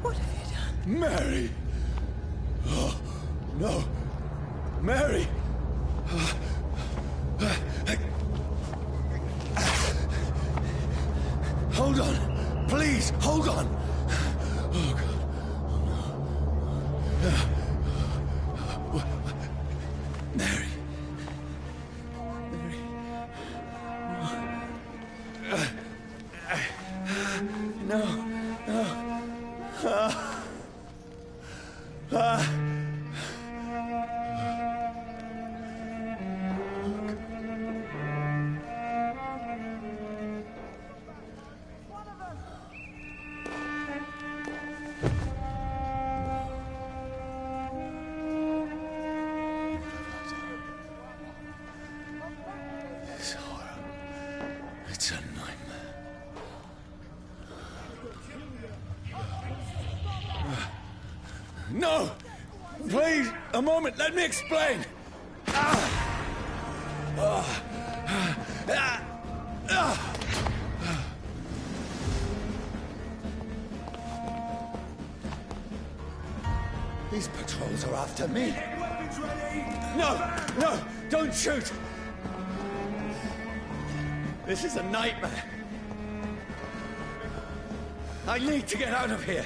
What have you done? Mary! Oh, no! Mary! Hold on! Please, hold on! Oh, God. Mary. Mary. No. This horror. It's a nightmare. No! Please, a moment, let me explain! These patrols are after me. No, don't shoot! This is a nightmare. I need to get out of here.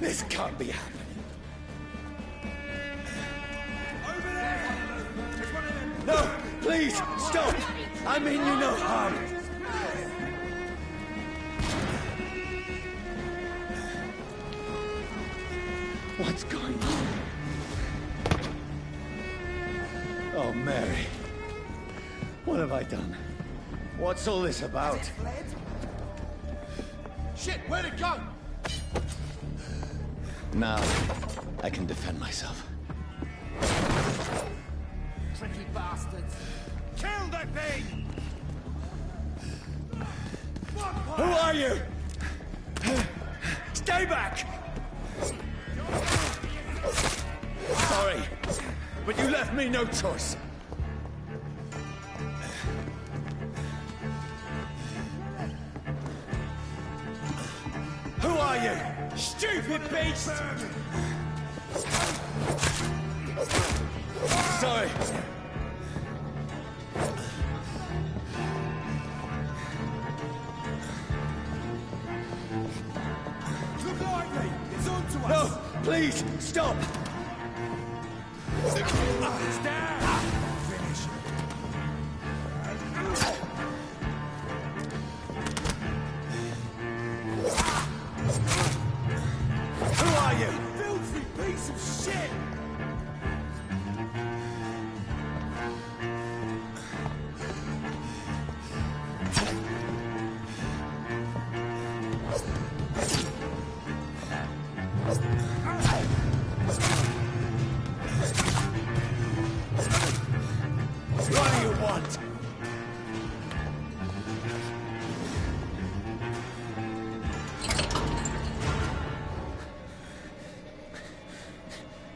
This can't be happening. Over there! There's one of them! No, please, stop! I mean you no harm. What's going on? Oh, Mary. What have I done? What's all this about? Shit, where'd it go? Now, I can defend myself. Tricky bastards. Kill that thing! Who are you? Stay back! Sorry, but you left me no choice. Who are you? Stupid beast! Sorry. Look lively! It's on to us! No, please, stop! It's down! Finish. Who are you? Filthy piece of shit! What do you want?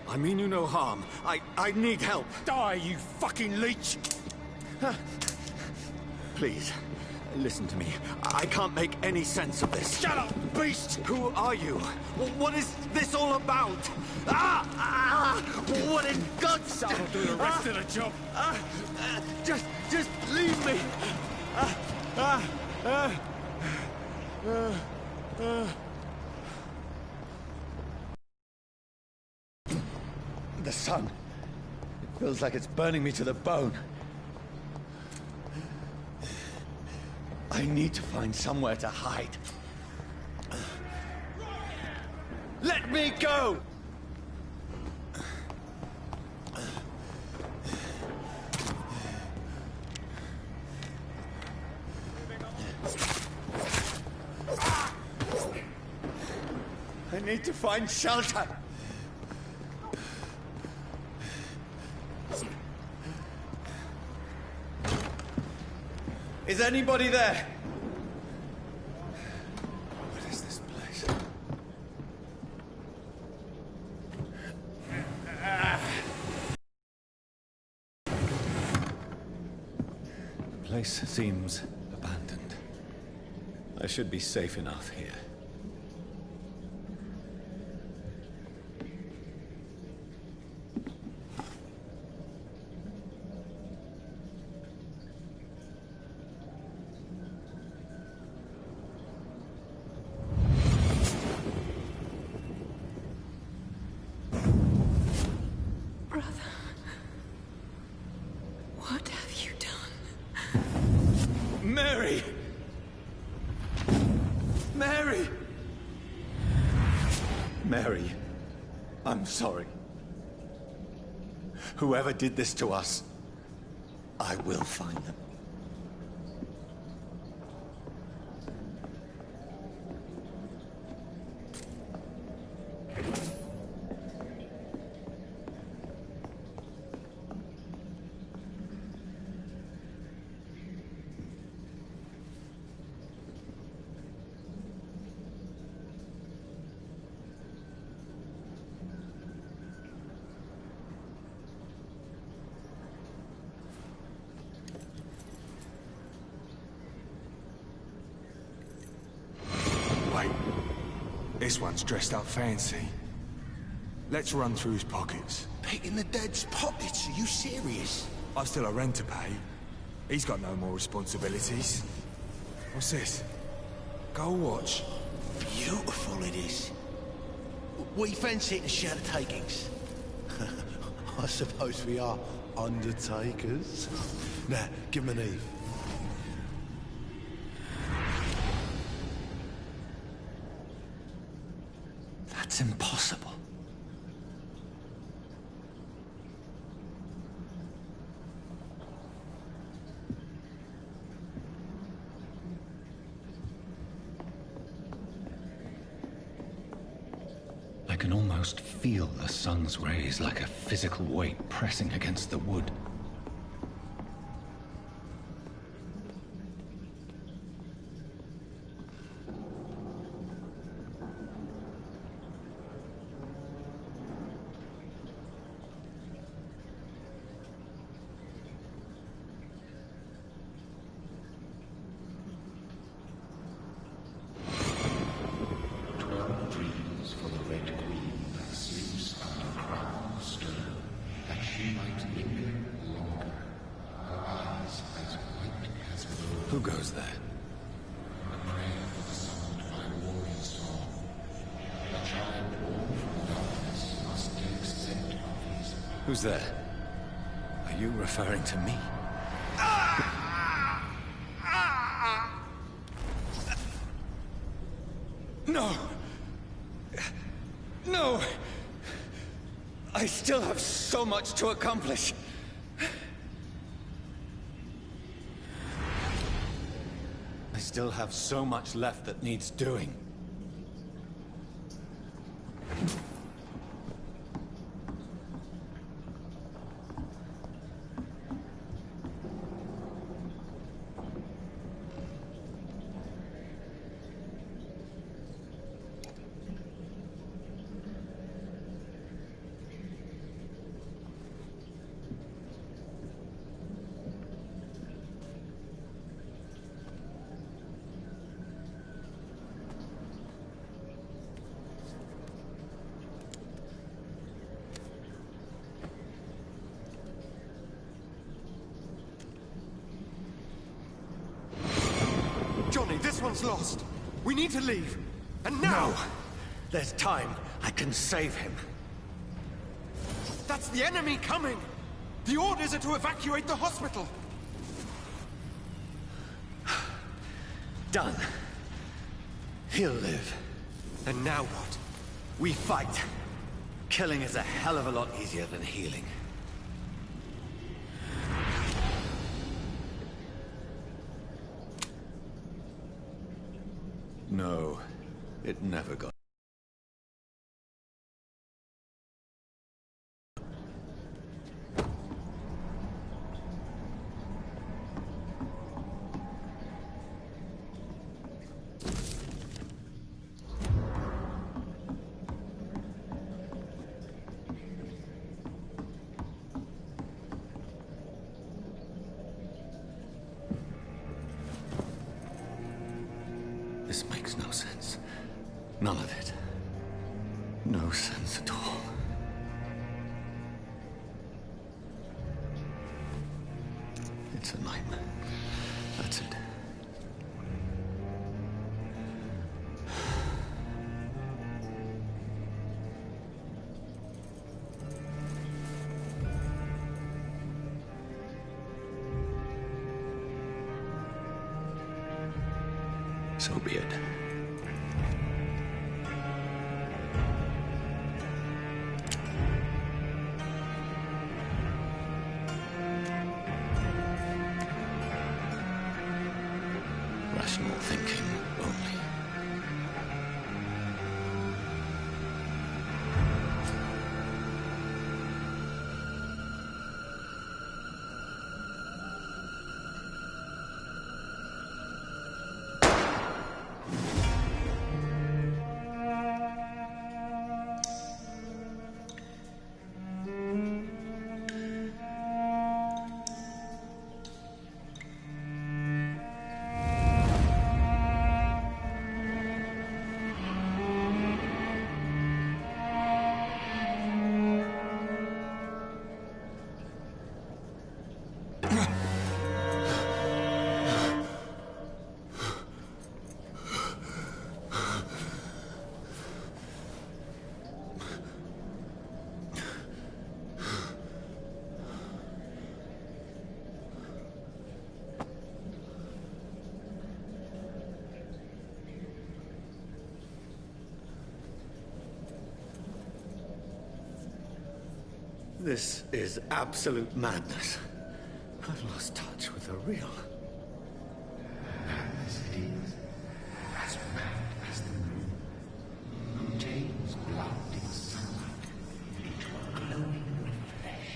I mean you no harm. I need help. Die, you fucking leech! Please, listen to me. I can't make any sense of this. Shut up, beast! Who are you? What is this all about? What in God's That'll do the rest of the job. Just leave me. The sun. It feels like it's burning me to the bone. I need to find somewhere to hide. Let me go! I need to find shelter. Is anybody there? What is this place? The place seems abandoned. I should be safe enough here. Mary! Mary! Mary, I'm sorry. Whoever did this to us, I will find them. This one's dressed up fancy. Let's run through his pockets. Picking the dead's pockets? Are you serious? I've still a rent to pay. He's got no more responsibilities. What's this? Gold watch. Beautiful it is. We fancy it to share the takings. I suppose we are undertakers. Now, give him an Eve. That's impossible. I can almost feel the sun's rays like a physical weight pressing against the wood. Who goes there? Who's there? Are you referring to me? No! No! I still have so much to accomplish. I still have so much left that needs doing. Johnny, this one's lost. We need to leave. And now! No! There's time. I can save him. That's the enemy coming! The orders are to evacuate the hospital! Done. He'll live. And now what? We fight. Killing is a hell of a lot easier than healing. No, it never got. makes no sense. None of it. No sense at all. It's a nightmare. That's it. So be it. Rational thinking only. This is absolute madness. I've lost touch with the real. As it is, as mad as the moon, James blood in sunlight into a glowing flesh.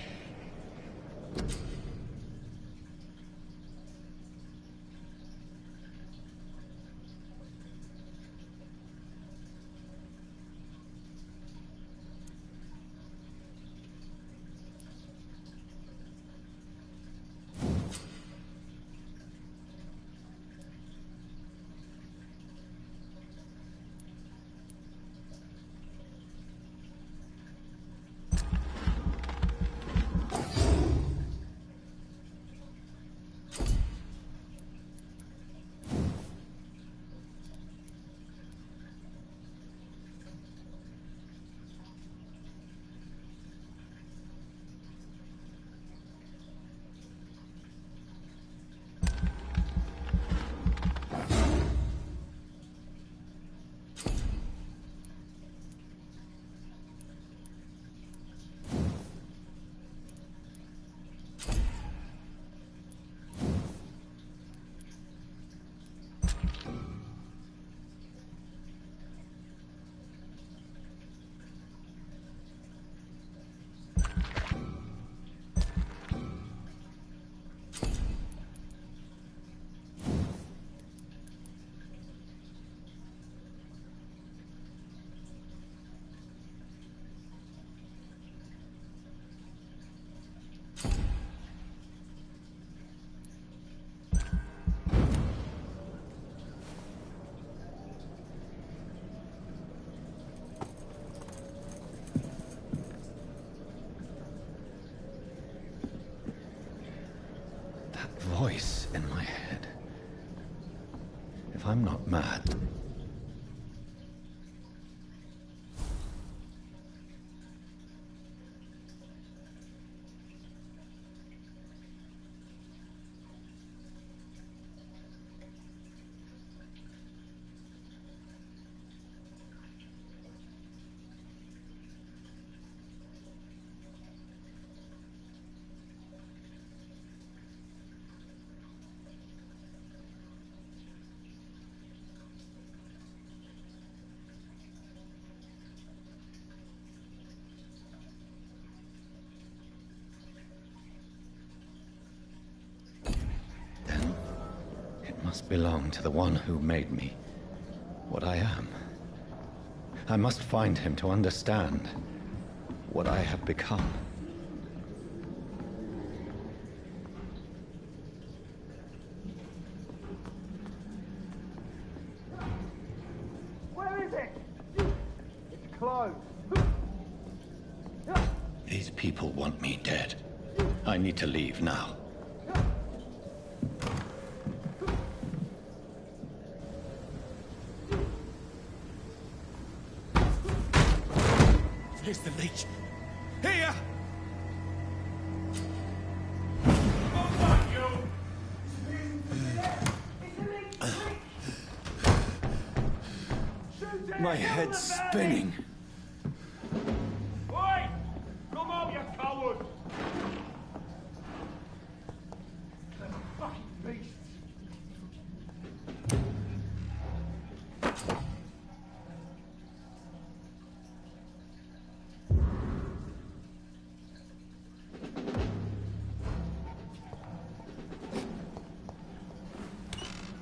Voice in my head. If I'm not mad... must belong to the one who made me what I am. I must find him to understand what I have become. These people want me dead. I need to leave now. Here's the leech. Here! My head's spinning. Oi! Come out, you coward! Fucking beasts!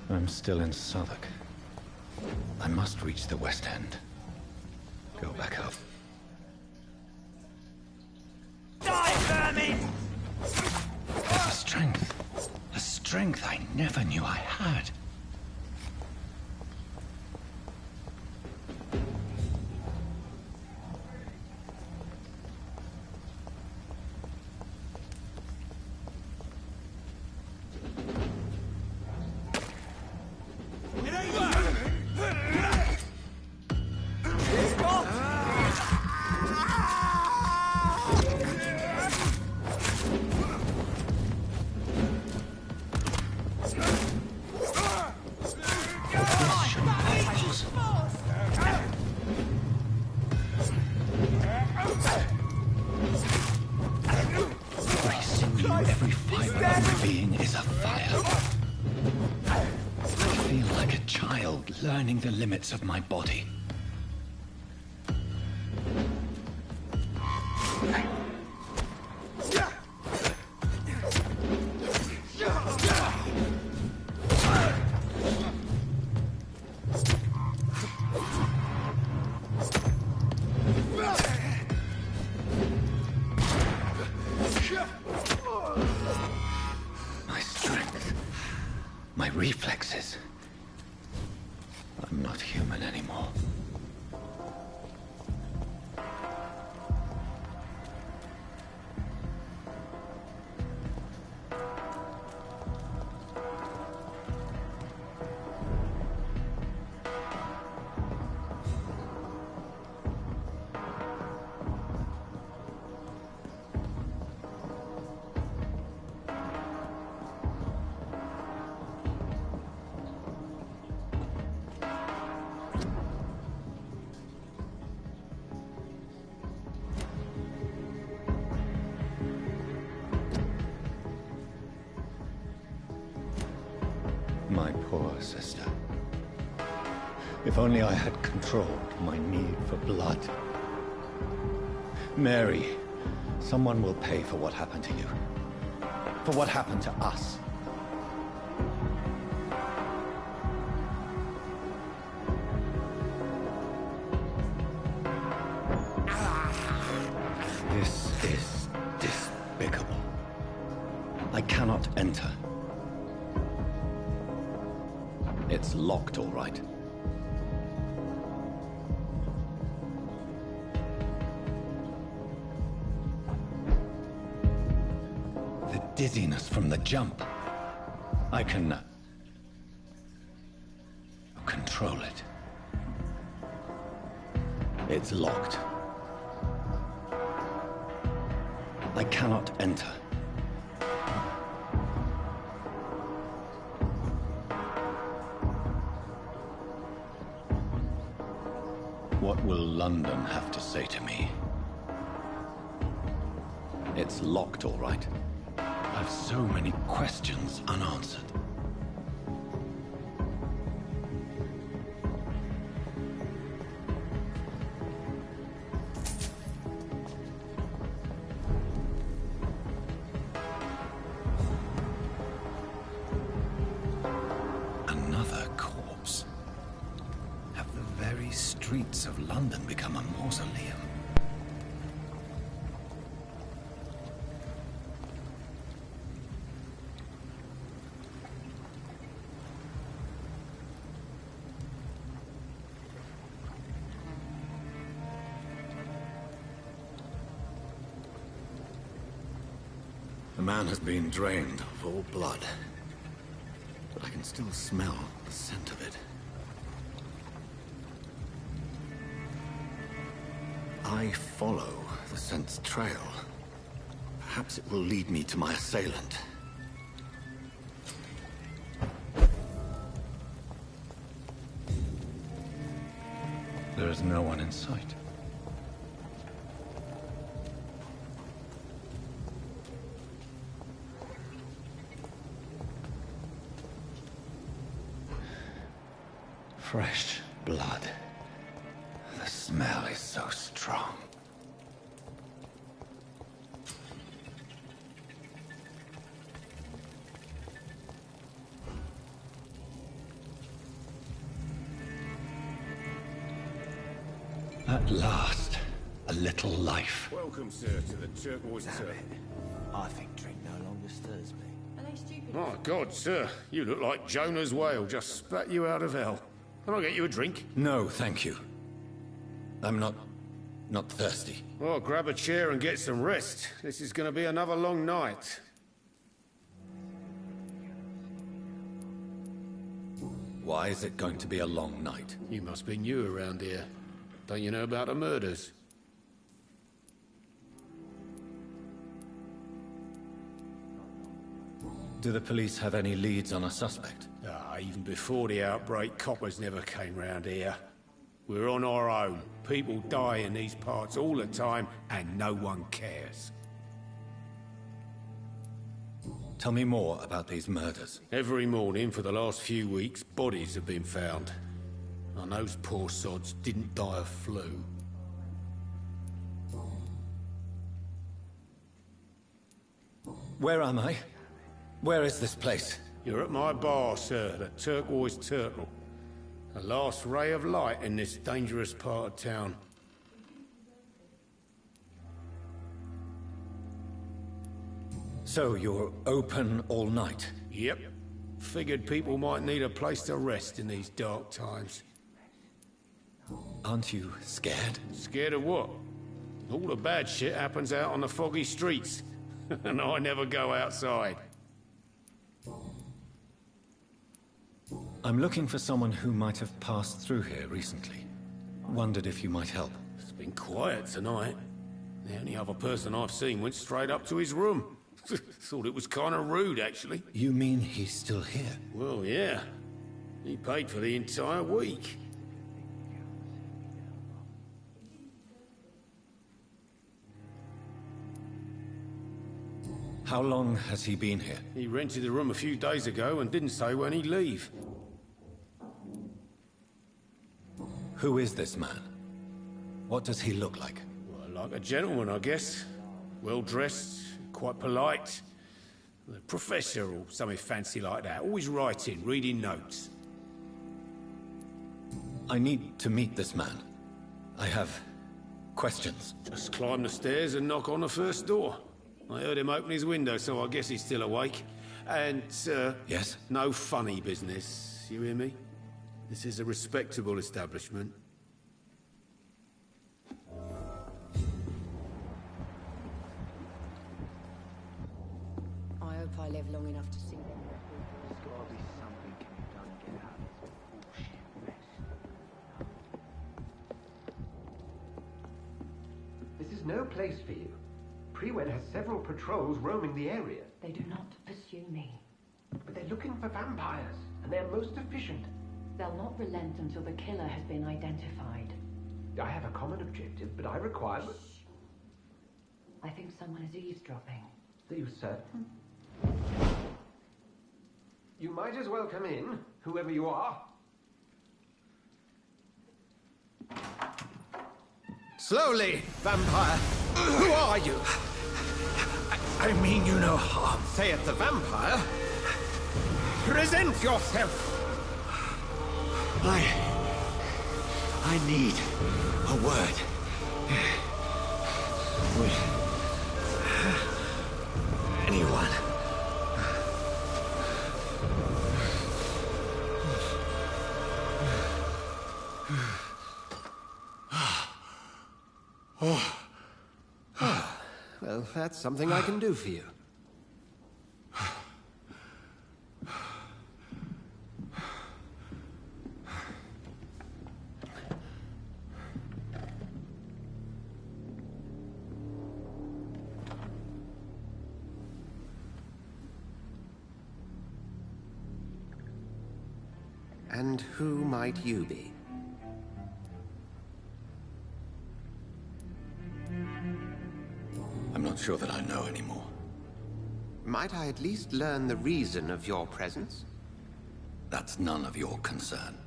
I'm still in Southwark. I must reach the West End. Go back up. Die, vermin! A strength I never knew I had. Every fiber of my being is afire. I feel like a child learning the limits of my body. My reflexes. I'm not human anymore. My poor sister. If only I had controlled my need for blood. Mary, someone will pay for what happened to you. For what happened to us. This is despicable. I cannot enter. It's locked, all right. The dizziness from the jump. I can control it. It's locked. I cannot enter. What will London have to say to me? It's locked, all right. I've so many questions unanswered. Another corpse. Have the very streets of London become a mausoleum? man has been drained of all blood. But I can still smell the scent of it. I follow the scent's trail. Perhaps it will lead me to my assailant. There is no one in sight. Fresh blood. The smell is so strong. At last, a little life. Welcome, sir, to the Turquoise Turtle. I think drink no longer stirs me. Are they stupid? My God, sir, you look like Jonah's whale just spat you out of hell. Can I get you a drink? No, thank you. I'm not thirsty. Well, grab a chair and get some rest. This is going to be another long night. Why is it going to be a long night? You must be new around here. Don't you know about the murders? Do the police have any leads on a suspect? Even before the outbreak, coppers never came round here. We're on our own. People die in these parts all the time, and no one cares. Tell me more about these murders. Every morning for the last few weeks, bodies have been found. And those poor sods didn't die of flu. Where am I? Where is this place? You're at my bar, sir, the Turquoise Turtle. The last ray of light in this dangerous part of town. So you're open all night? Yep. Figured people might need a place to rest in these dark times. Aren't you scared? Scared of what? All the bad shit happens out on the foggy streets. And I never go outside. I'm looking for someone who might have passed through here recently. Wondered if you might help. It's been quiet tonight. The only other person I've seen went straight up to his room. Thought it was kind of rude, actually. You mean he's still here? Well, yeah. He paid for the entire week. How long has he been here? He rented the room a few days ago and didn't say when he'd leave. Who is this man? What does he look like? Well, like a gentleman, I guess. Well-dressed, quite polite. A professor or something fancy like that. Always writing, reading notes. I need to meet this man. I have questions. Just climb the stairs and knock on the first door. I heard him open his window, so I guess he's still awake. And, sir... Yes? No funny business, you hear me? This is a respectable establishment. I hope I live long enough to see them. There's gotta be something can be done to get out of this bullshit mess. This is no place for you. Priwen has several patrols roaming the area. They do not pursue me. But they're looking for vampires, and they're most efficient. They'll not relent until the killer has been identified. I have a common objective, but I require... I think someone is eavesdropping. Are you certain? You might as well come in, whoever you are. Slowly, vampire. Who are you? I mean you no harm. Say it, the vampire. Present yourself. I need a word. With anyone. Well, that's something I can do for you. And who might you be? I'm not sure that I know anymore. Might I at least learn the reason of your presence? That's none of your concern.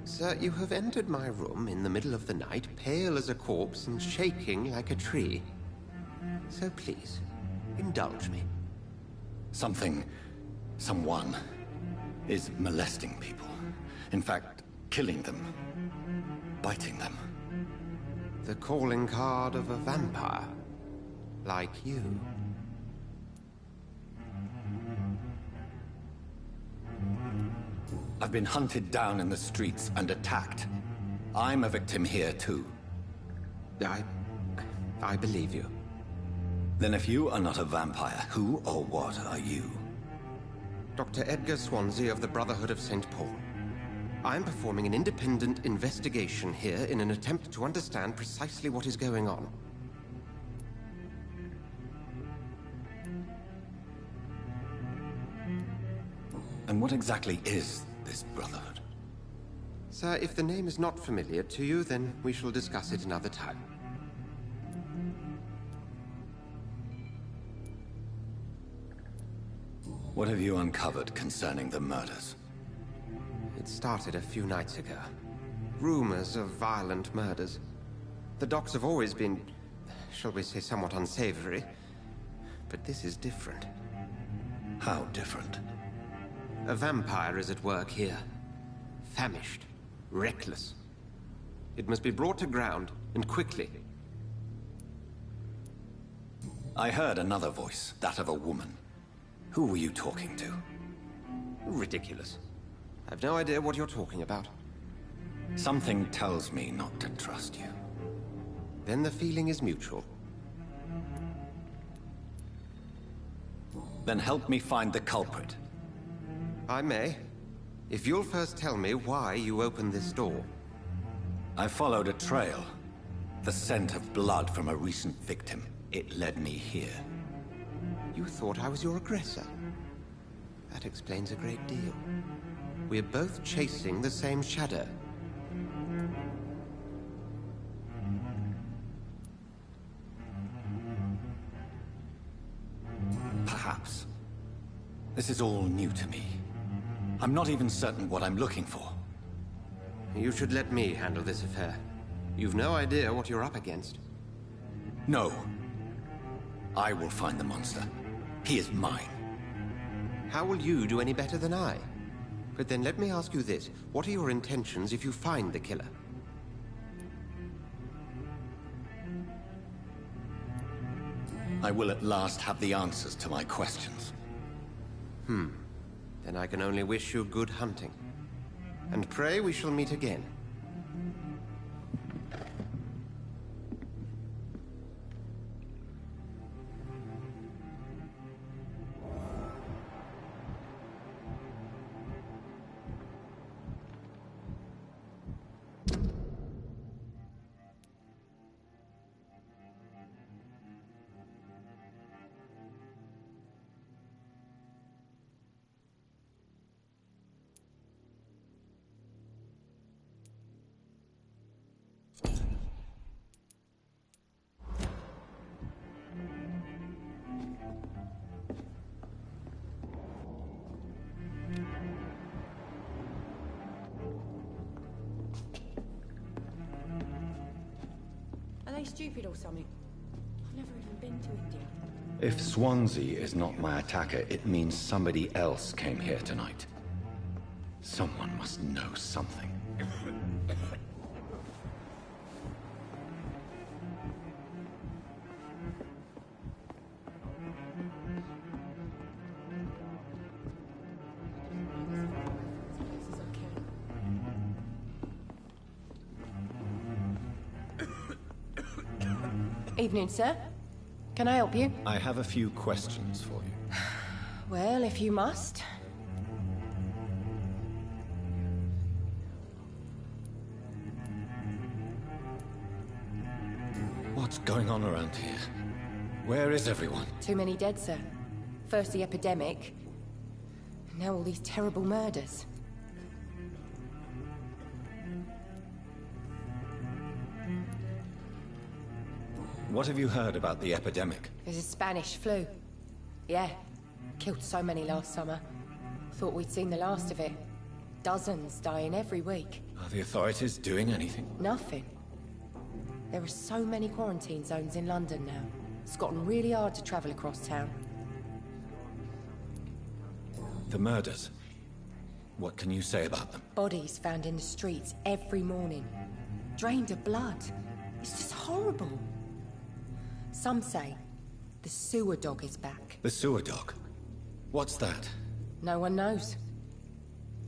Sir, you have entered my room in the middle of the night, pale as a corpse and shaking like a tree. So please, indulge me. Someone is molesting people. In fact, killing them. Biting them. The calling card of a vampire. Like you. I've been hunted down in the streets and attacked. I'm a victim here, too. I believe you. Then if you are not a vampire, who or what are you? Dr. Edgar Swansea of the Brotherhood of St. Paul. I'm performing an independent investigation here in an attempt to understand precisely what is going on. And what exactly is this Brotherhood? Sir, if the name is not familiar to you, then we shall discuss it another time. What have you uncovered concerning the murders? It started a few nights ago. Rumors of violent murders. The docks have always been, shall we say, somewhat unsavory. But this is different. How different? A vampire is at work here. Famished. Reckless. It must be brought to ground, and quickly. I heard another voice, that of a woman. Who were you talking to? Ridiculous. I've no idea what you're talking about. Something tells me not to trust you. Then the feeling is mutual. Then help me find the culprit. I may. If you'll first tell me why you opened this door. I followed a trail. The scent of blood from a recent victim. It led me here. You thought I was your aggressor. That explains a great deal. We're both chasing the same shadow. Perhaps. This is all new to me. I'm not even certain what I'm looking for. You should let me handle this affair. You've no idea what you're up against. No. I will find the monster. He is mine. How will you do any better than I? But then let me ask you this. What are your intentions if you find the killer? I will at last have the answers to my questions. Then I can only wish you good hunting. And pray we shall meet again. Are they stupid or something? I've never even been to India. If Swansea is not my attacker, it means somebody else came here tonight. Someone must know something. Evening, sir. Can I help you? I have a few questions for you. Well, if you must. What's going on around here? Where is everyone? Too many dead, sir. First the epidemic, now all these terrible murders. What have you heard about the epidemic? There's a Spanish flu. Yeah. Killed so many last summer. Thought we'd seen the last of it. Dozens dying every week. Are the authorities doing anything? Nothing. There are so many quarantine zones in London now. It's gotten really hard to travel across town. The murders. What can you say about them? Bodies found in the streets every morning. Drained of blood. It's just horrible. Some say the sewer dog is back. The sewer dog? What's that? No one knows.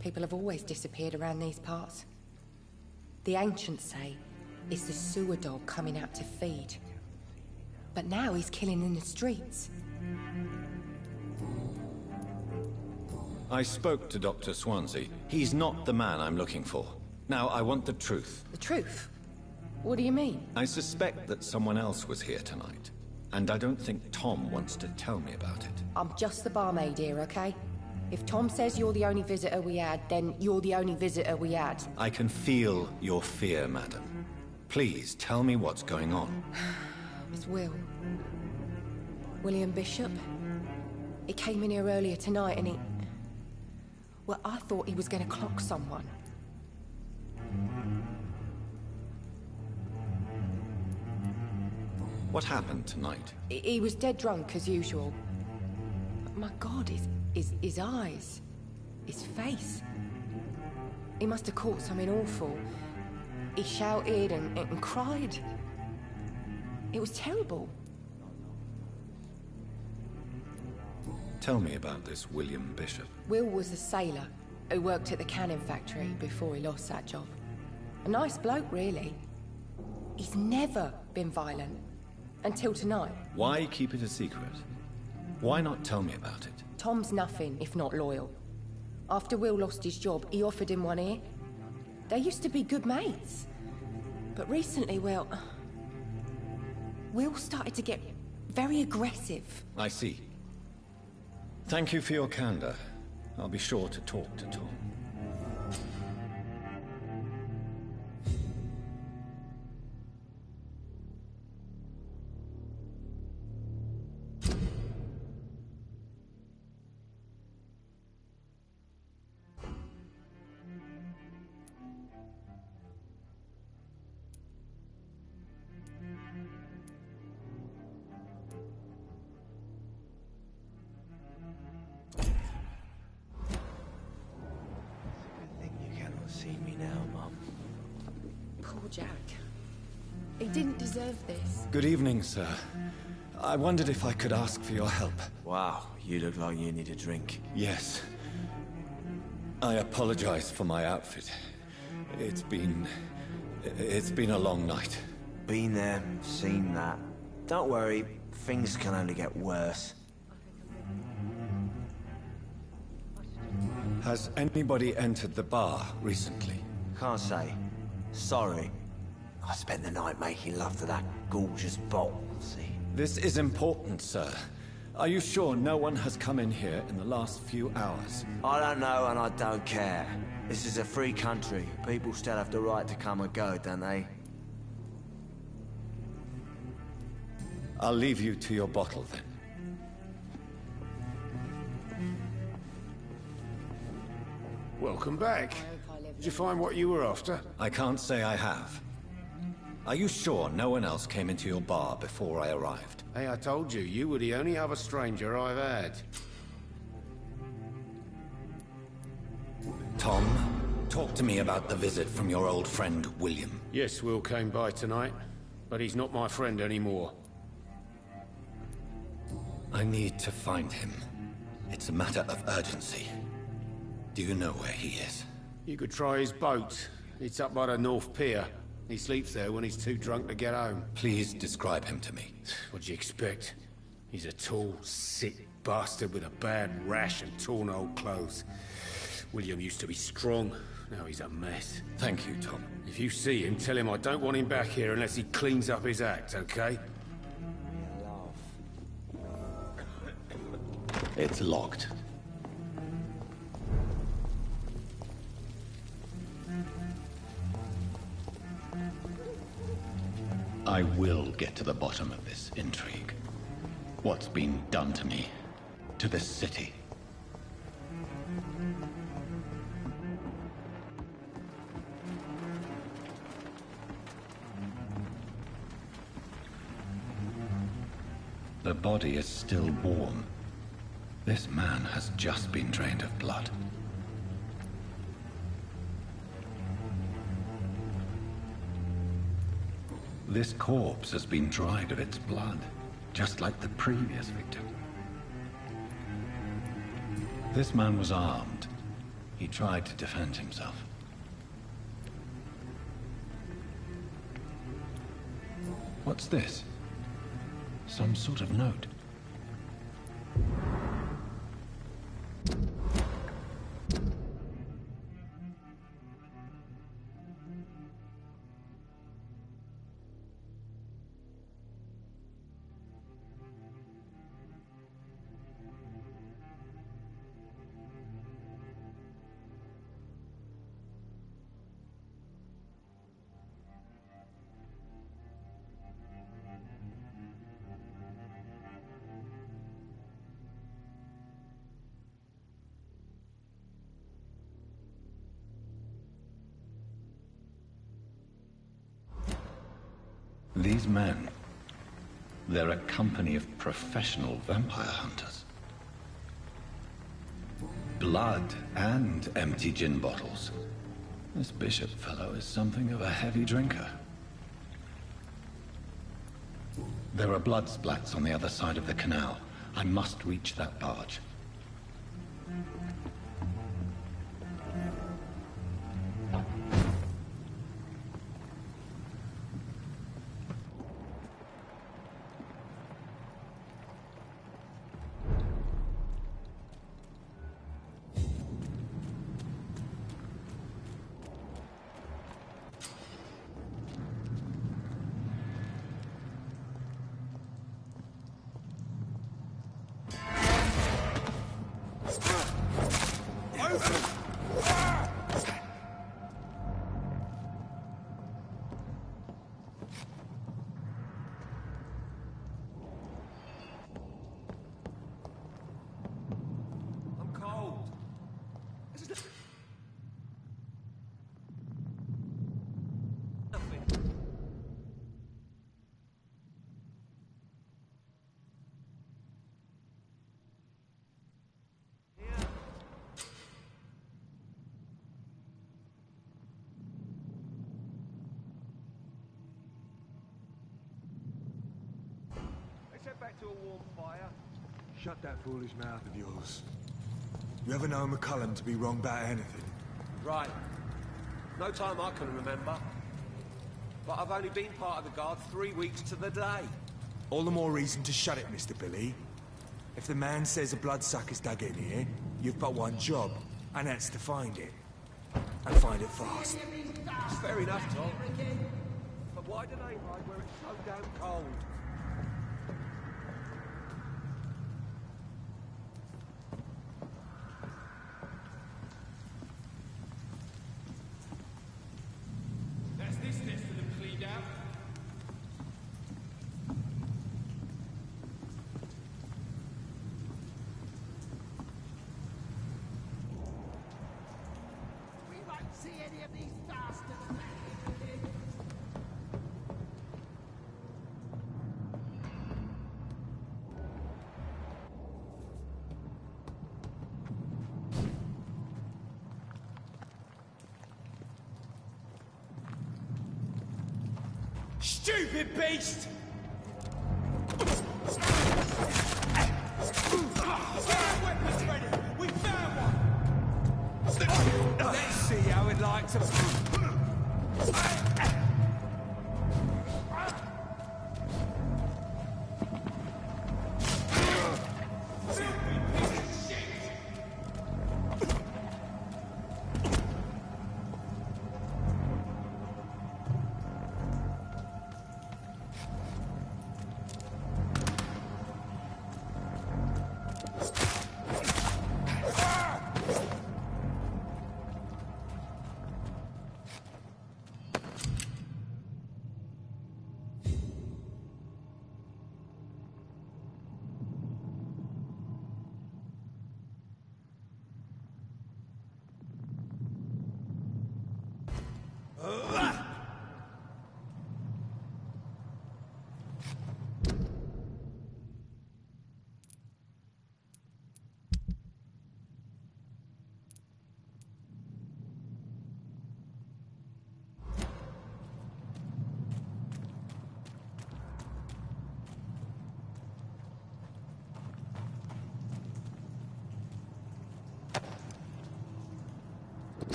People have always disappeared around these parts. The ancients say it's the sewer dog coming out to feed. But now he's killing in the streets. I spoke to Dr. Swansea. He's not the man I'm looking for. Now, I want the truth. The truth? What do you mean? I suspect that someone else was here tonight. And I don't think Tom wants to tell me about it. I'm just the barmaid here, okay? If Tom says you're the only visitor we had, then you're the only visitor we had. I can feel your fear, madam. Please, tell me what's going on. It's Will. William Bishop. He came in here earlier tonight and he... Well, I thought he was going to clock someone. What happened tonight? He was dead drunk, as usual. But my God, his eyes. His face. He must have caught something awful. He shouted and cried. It was terrible. Tell me about this William Bishop. Will was a sailor who worked at the cannon factory before he lost that job. A nice bloke, really. He's never been violent. Until tonight. Why keep it a secret? Why not tell me about it? Tom's nothing if not loyal. After Will lost his job, he offered him one ear. They used to be good mates. But recently, well... Will started to get very aggressive. I see. Thank you for your candor. I'll be sure to talk to Tom. Jack. He didn't deserve this. Good evening, sir. I wondered if I could ask for your help. Wow, you look like you need a drink. Yes. I apologize for my outfit. It's been a long night. Been there, seen that. Don't worry, things can only get worse. Has anybody entered the bar recently? Can't say. Sorry. I spent the night making love to that gorgeous bottle, see? This is important, sir. Are you sure no one has come in here in the last few hours? I don't know and I don't care. This is a free country. People still have the right to come and go, don't they? I'll leave you to your bottle, then. Welcome back. Did you find what you were after? I can't say I have. Are you sure no one else came into your bar before I arrived? Hey, I told you, you were the only other stranger I've had. Tom, talk to me about the visit from your old friend, William. Yes, Will came by tonight, but he's not my friend anymore. I need to find him. It's a matter of urgency. Do you know where he is? You could try his boat. It's up by the North Pier. He sleeps there when he's too drunk to get home. Please describe him to me. What'd you expect? He's a tall, sick bastard with a bad rash and torn old clothes. William used to be strong. Now he's a mess. Thank you, Tom. If you see him, tell him I don't want him back here unless he cleans up his act, okay? It's locked. I will get to the bottom of this intrigue. What's been done to me, to this city. The body is still warm. This man has just been drained of blood. This corpse has been dried of its blood, just like the previous victim. This man was armed. He tried to defend himself. What's this? Some sort of note. These men, they're a company of professional vampire hunters. Blood and empty gin bottles. This Bishop fellow is something of a heavy drinker. There are blood splats on the other side of the canal. I must reach that barge. Back to a warm fire. Shut that foolish mouth of yours. You ever know McCullum to be wrong about anything? Right. No time I can remember. But I've only been part of the guard 3 weeks to the day. All the more reason to shut it, Mr. Billy. If the man says a bloodsucker's dug in here, you've but one job, and that's to find it. And find it fast. It's fair enough, Tom. But why do they ride where it's so damn cold? Stupid beast! Get weapons ready! We found one! Let's see how it likes us.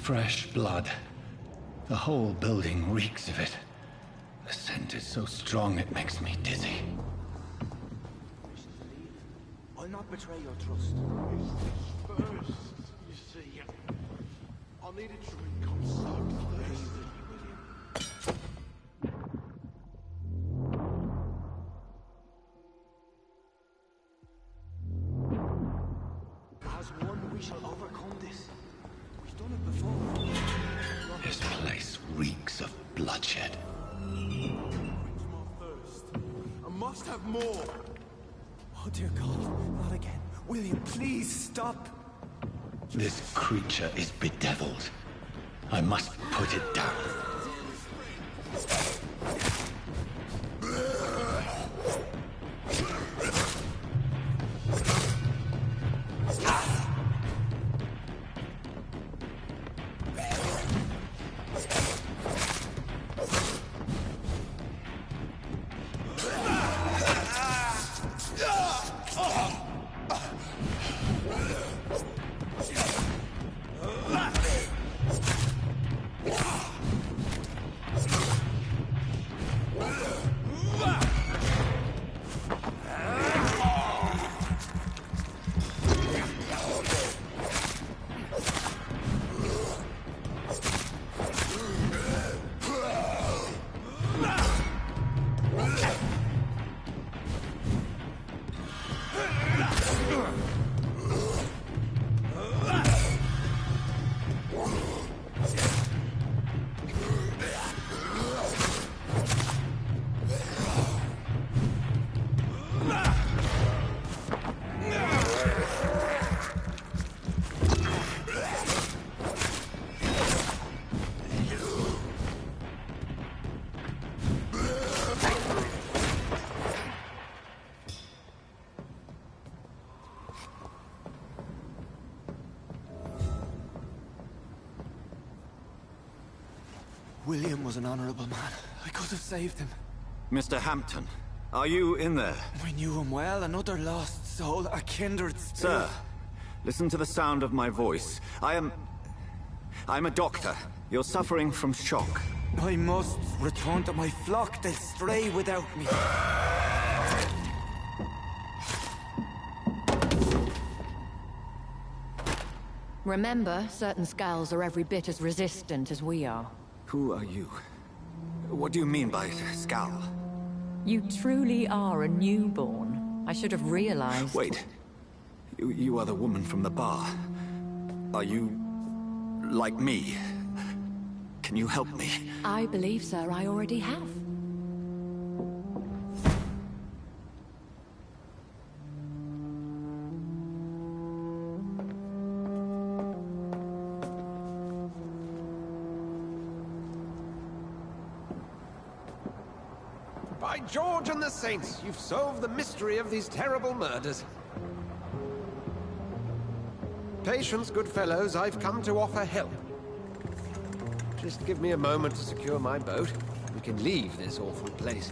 fresh blood. The whole building reeks of it. The scent is so strong it makes me dizzy. I'll not betray your trust. First, you see, I needed to become so thirsty, William. As one, we shall overcome this. We've done it before. This place reeks of bloodshed. I must have more. Oh dear God, not again. William, please stop. This creature is bedeviled. I must put it down. William was an honorable man. I could have saved him. Mr. Hampton, are you in there? I knew him well, another lost soul, a kindred spirit. Sir, listen to the sound of my voice. I'm a doctor. You're suffering from shock. I must return to my flock. They'll stray without me. Remember, certain skulls are every bit as resistant as we are. Who are you? What do you mean by Skal? You truly are a newborn. I should have realized. Wait. You are the woman from the bar. Are you... like me? Can you help me? I believe, sir, I already have. By George and the Saints, you've solved the mystery of these terrible murders. Patience, good fellows, I've come to offer help. Just give me a moment to secure my boat. We can leave this awful place.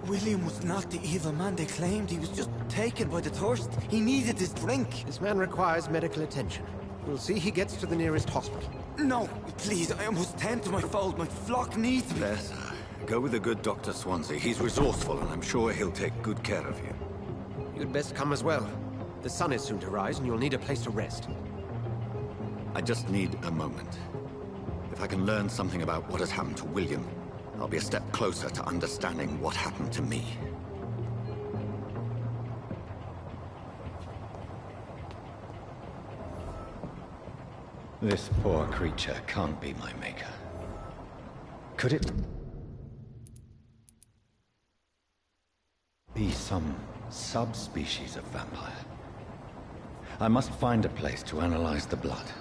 William was not the evil man they claimed. He was just taken by the thirst. He needed his drink. This man requires medical attention. We'll see he gets to the nearest hospital. No, please, I must tend to my fold. My flock needs me. There, sir. Go with the good Dr. Swansea. He's resourceful, and I'm sure he'll take good care of you. You'd best come as well. The sun is soon to rise, and you'll need a place to rest. I just need a moment. If I can learn something about what has happened to William, I'll be a step closer to understanding what happened to me. This poor creature can't be my maker. Could it be some subspecies of vampire? I must find a place to analyze the blood.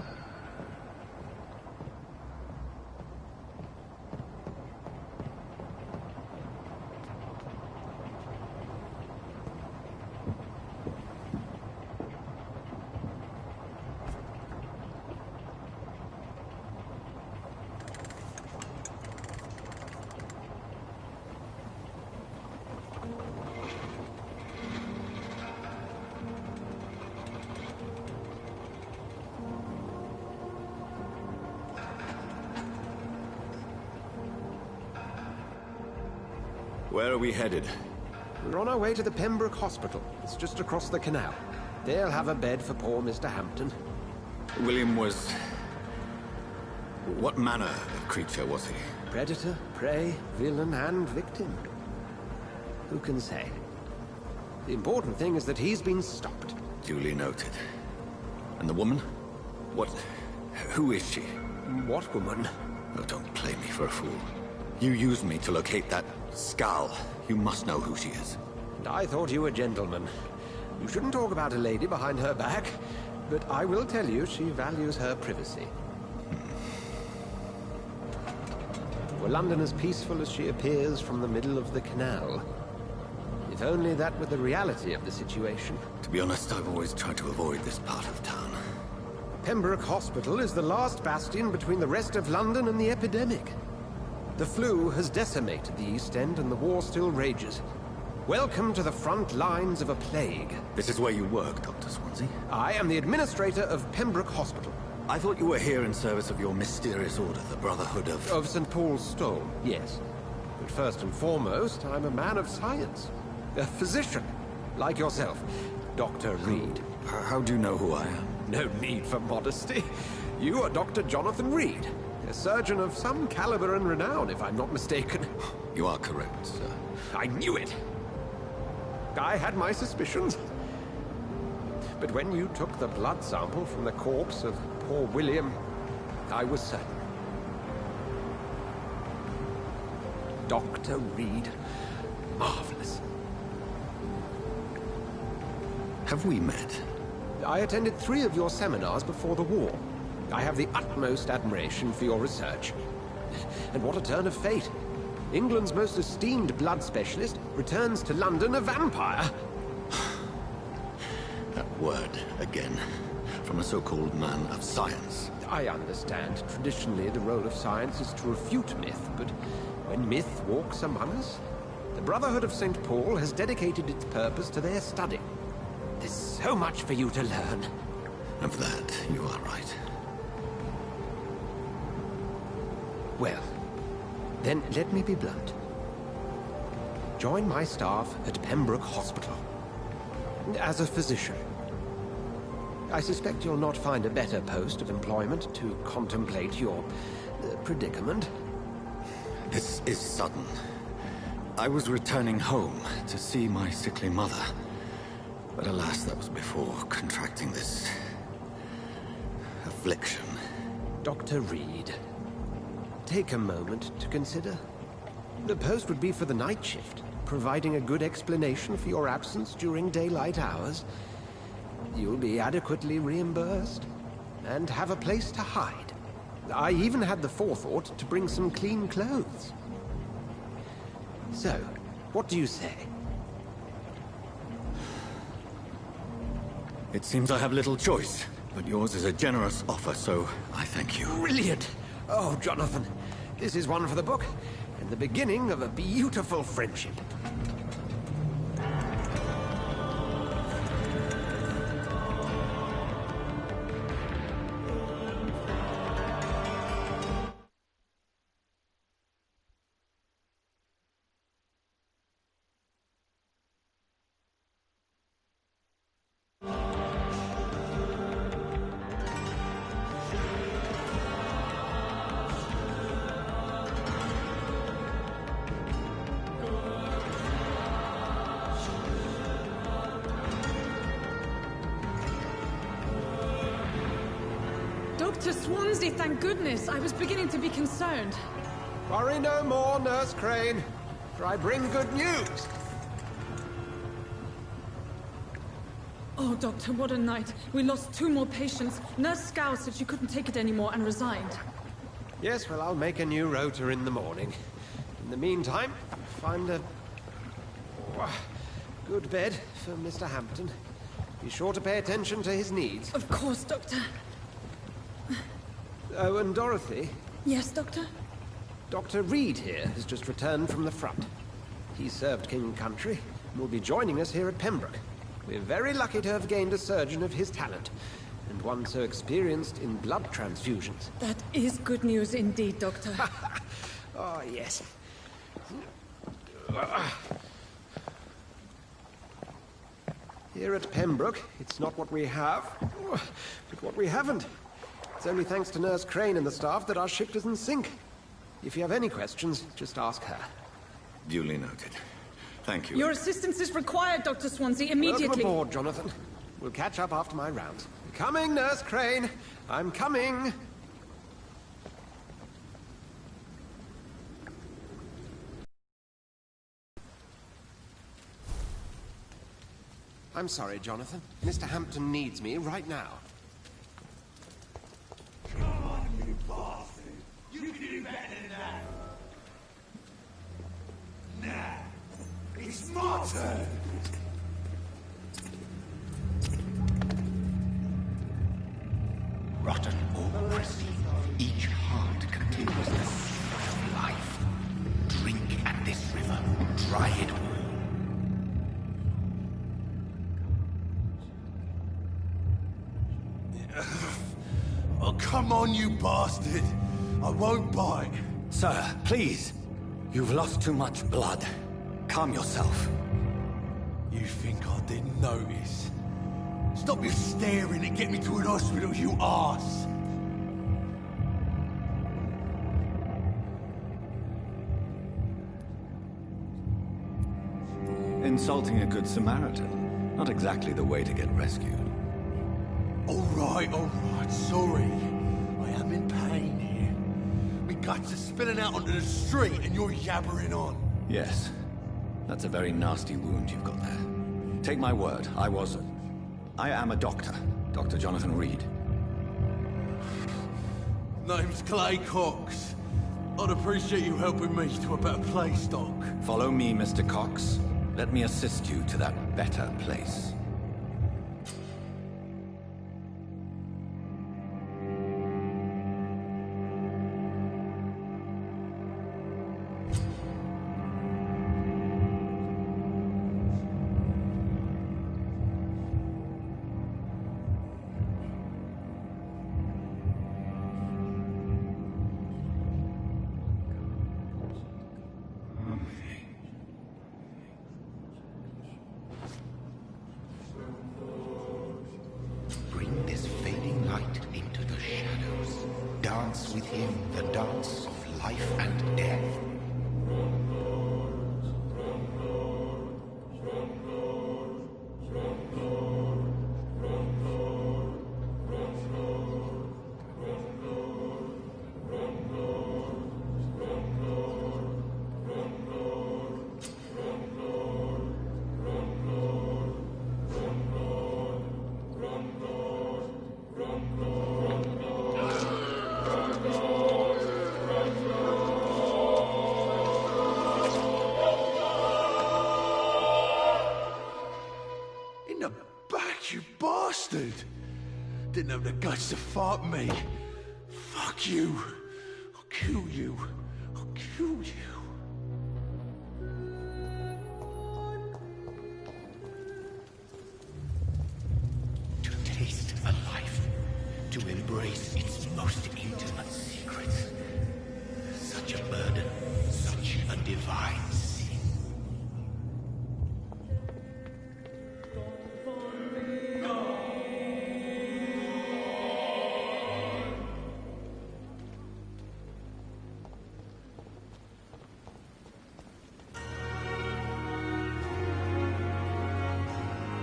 Where are we headed? We're on our way to the Pembroke Hospital. It's just across the canal. They'll have a bed for poor Mr. Hampton. William was... What manner of creature was he? Predator, prey, villain, and victim. Who can say? The important thing is that he's been stopped. Duly noted. And the woman? What... who is she? What woman? Oh, don't play me for a fool. You used me to locate that skull. You must know who she is. And I thought you a gentleman. You shouldn't talk about a lady behind her back, but I will tell you she values her privacy. Were London as peaceful as she appears from the middle of the canal? If only that were the reality of the situation. To be honest, I've always tried to avoid this part of town. Pembroke Hospital is the last bastion between the rest of London and the epidemic. The flu has decimated the East End and the war still rages. Welcome to the front lines of a plague. This is where you work, Dr. Swansea? I am the administrator of Pembroke Hospital. I thought you were here in service of your mysterious order, the Brotherhood of... Of St. Paul's Stone, yes. But first and foremost, I'm a man of science. A physician, like yourself, Dr. Reed. How do you know who I am? No need for modesty. You are Dr. Jonathan Reed, a surgeon of some caliber and renown, if I'm not mistaken. You are correct, sir. I knew it! I had my suspicions. But when you took the blood sample from the corpse of poor William, I was certain. Dr. Reed. Marvelous. Have we met? I attended 3 of your seminars before the war. I have the utmost admiration for your research. And what a turn of fate. England's most esteemed blood specialist returns to London a vampire. That word, again. From a so-called man of science. I understand. Traditionally, the role of science is to refute myth, but when myth walks among us, the Brotherhood of St. Paul has dedicated its purpose to their study. There's so much for you to learn. Of that, you are right. Well, then let me be blunt. Join my staff at Pembroke Hospital. As a physician. I suspect you'll not find a better post of employment to contemplate your predicament. This is sudden. I was returning home to see my sickly mother. But alas, that was before contracting this... affliction. Dr. Reed, take a moment to consider. The post would be for the night shift, providing a good explanation for your absence during daylight hours. You'll be adequately reimbursed, and have a place to hide. I even had the forethought to bring some clean clothes. So, what do you say? It seems I have little choice, but yours is a generous offer, so I thank you. Brilliant! Oh, Jonathan, this is one for the book, and the beginning of a beautiful friendship. Dr. Swansea, thank goodness. I was beginning to be concerned. Worry no more, Nurse Crane, for I bring good news. Oh, Doctor, what a night. We lost 2 more patients. Nurse Scow said she couldn't take it anymore and resigned. Yes, well, I'll make a new rota in the morning. In the meantime, find a... good bed for Mr. Hampton. Be sure to pay attention to his needs. Of course, Doctor. Oh, and Dorothy? Yes, Doctor? Dr. Reed here has just returned from the front. He served King and Country and will be joining us here at Pembroke. We're very lucky to have gained a surgeon of his talent, and one so experienced in blood transfusions. That is good news indeed, Doctor. Oh, yes. Here at Pembroke, it's not what we have, but what we haven't. It's only thanks to Nurse Crane and the staff that our ship doesn't sink. If you have any questions, just ask her. Duly noted. Thank you. Your assistance is required, Dr. Swansea, immediately. Welcome aboard, Jonathan. We'll catch up after my rounds. Coming, Nurse Crane. I'm coming. I'm sorry, Jonathan. Mr. Hampton needs me right now. Come on, you bastard! You can do better than that! Nah, it's my turn! Rotten or pristine, each heart contains the seed of life. Drink at this river, dry it all. Oh, come on, you bastard! I won't bite! Sir, please! You've lost too much blood. Calm yourself. You think I didn't notice? Stop your staring and get me to an hospital, you arse! Insulting a good Samaritan. Not exactly the way to get rescued. Alright, sorry. I am in pain here. My guts are spilling out onto the street and you're yabbering on. Yes. That's a very nasty wound you've got there. Take my word, I am a doctor. Dr. Jonathan Reed. Name's Clay Cox. I'd appreciate you helping me to a better place, Doc. Follow me, Mr. Cox. Let me assist you to that better place. Bring this fading light into the shadows. Dance with him the dance of life and death. In the back, you bastard! Didn't have the guts to fight me. Fuck you. I'll kill you. I'll kill you. To taste a life, to embrace its most intimate secrets. Such a burden, such a divine sin.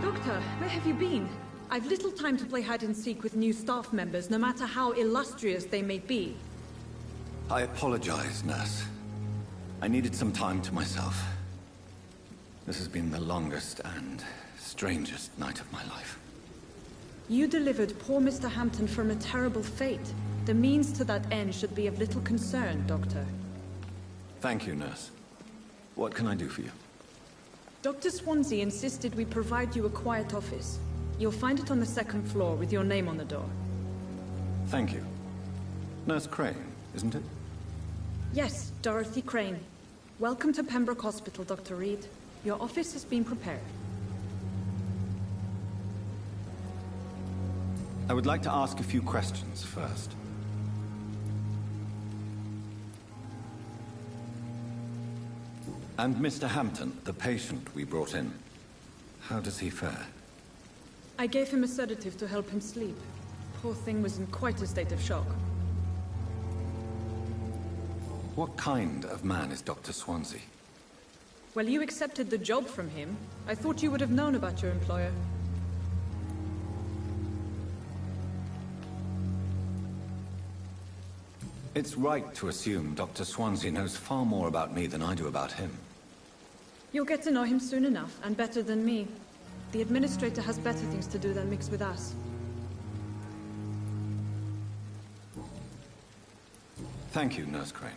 Doctor, where have you been? I've little time to play hide-and-seek with new staff members, no matter how illustrious they may be. I apologize, nurse. I needed some time to myself. This has been the longest and strangest night of my life. You delivered poor Mr. Hampton from a terrible fate. The means to that end should be of little concern, Doctor. Thank you, nurse. What can I do for you? Dr. Swansea insisted we provide you a quiet office. You'll find it on the second floor with your name on the door. Thank you. Nurse Crane, isn't it? Yes, Dorothy Crane. Welcome to Pembroke Hospital, Dr. Reed. Your office has been prepared. I would like to ask a few questions first. And Mr. Hampton, the patient we brought in, how does he fare? I gave him a sedative to help him sleep. Poor thing was in quite a state of shock. What kind of man is Dr. Swansea? Well, you accepted the job from him. I thought you would have known about your employer. It's right to assume Dr. Swansea knows far more about me than I do about him. You'll get to know him soon enough, and better than me. The Administrator has better things to do than mix with us. Thank you, Nurse Crane.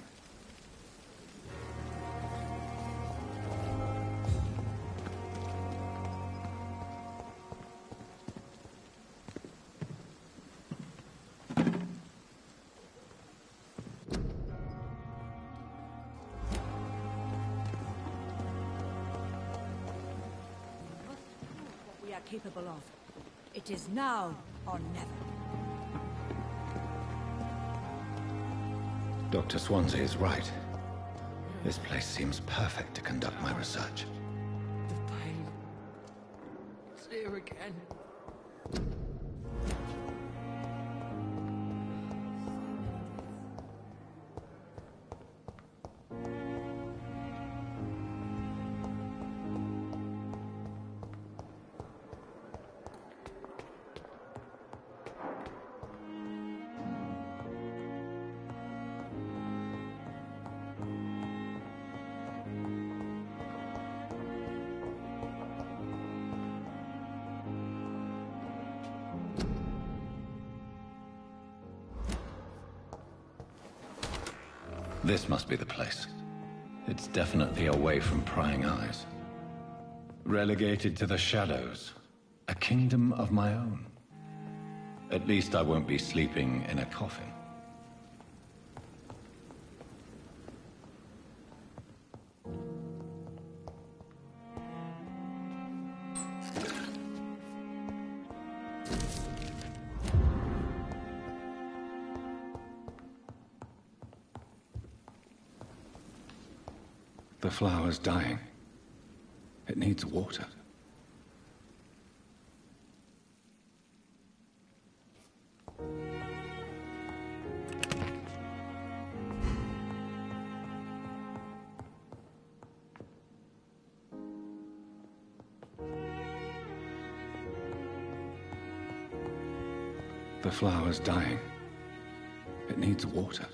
We are capable of. It is now or never. Dr. Swansea is right. This place seems perfect to conduct my research. The pain. It's here again. This must be the place. It's definitely away from prying eyes. Relegated to the shadows. A kingdom of my own. At least I won't be sleeping in a coffin. The flower's dying. It needs water. The flower's dying. It needs water.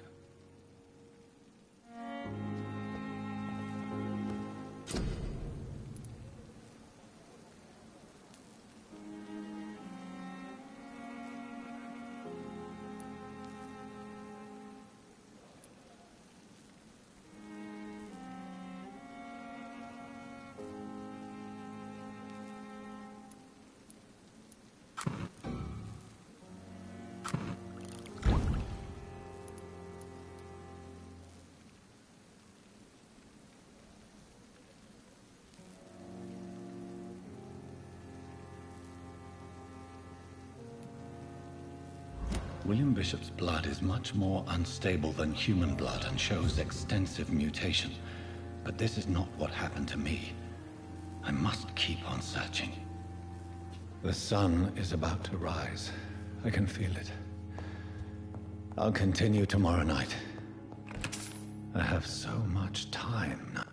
William Bishop's blood is much more unstable than human blood and shows extensive mutation. But this is not what happened to me. I must keep on searching. The sun is about to rise. I can feel it. I'll continue tomorrow night. I have so much time now.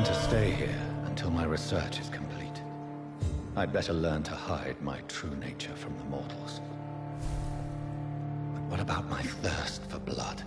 to stay here until my research is complete. I'd better learn to hide my true nature from the mortals. But what about my thirst for blood?